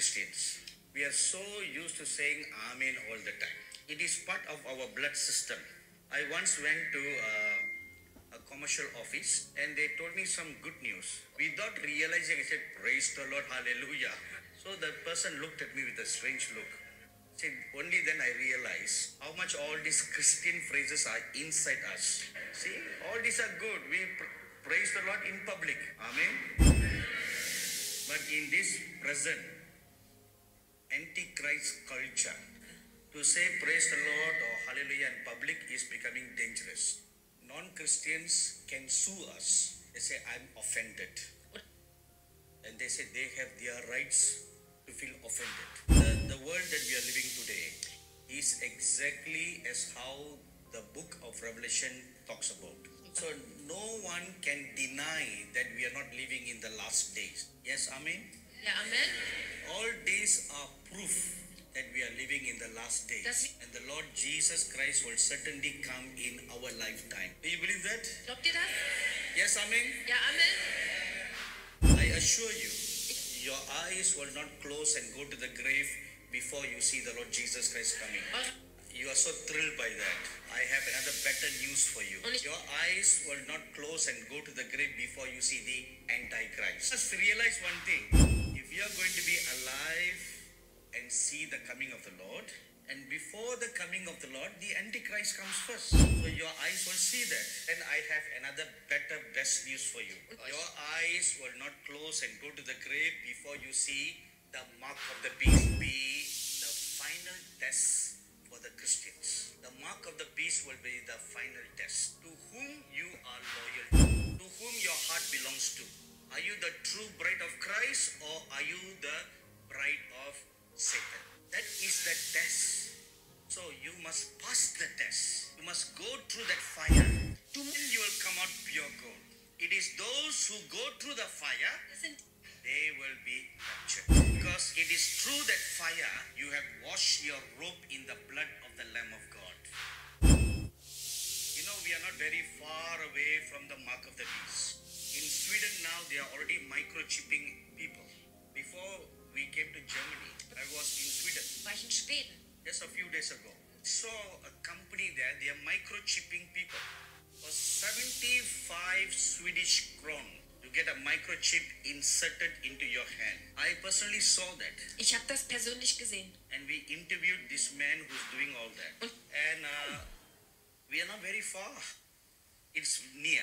Christians. We are so used to saying Amen all the time. It is part of our blood system. I once went to a commercial office and they told me some good news. Without realizing, I said, "Praise the Lord, hallelujah." So the person looked at me with a strange look. See, only then I realized how much all these Christian phrases are inside us. See, all these are good. We praise the Lord in public. Amen. But in this present antichrist culture, to say praise the Lord or hallelujah in public is becoming dangerous. Non-Christians can sue us. They say, "I'm offended." And they say they have their rights to feel offended. The world that we are living today is exactly as how the book of Revelation talks about. So no one can deny that we are not living in the last days. Yes, Amen? Ja, Amen. All days are proof that we are living in the last days. And the Lord Jesus Christ will certainly come in our lifetime. Do you believe that? Glaubt ihr das? Yes, Amen? Ja, Amen. I assure you, your eyes will not close and go to the grave before you see the Lord Jesus Christ coming. You are so thrilled by that. I have another better news for you. Your eyes will not close and go to the grave before you see the Antichrist. Just realize one thing. If you are going to be alive and see the coming of the Lord, and before the coming of the Lord, the Antichrist comes first. So your eyes will see that. And I have another better, best news for you. Your eyes will not close and go to the grave before you see the mark of the beast be the final test for the Christians. The mark of the beast will be the final test. To whom you are loyal to whom your heart belongs to. Are you the true bride of Christ or are you the bride of Satan? That is the test. So you must pass the test. You must go through that fire. Then you will come out pure gold. It is those who go through the fire, they will be captured. Because it is through that fire you have washed your robe in the blood of the Lamb of God. You know, we are not very far away from the mark of the beast. In Sweden now, they are already microchipping people. Before we came to Germany, I was in Sweden. War ich in Schweden? Just a few days ago. Saw a company there, they are microchipping people. For 75 Swedish kron, you get a microchip inserted into your hand. I personally saw that. Ich habe das persönlich gesehen. And we interviewed this man who's doing all that. And we are not very far. It's near.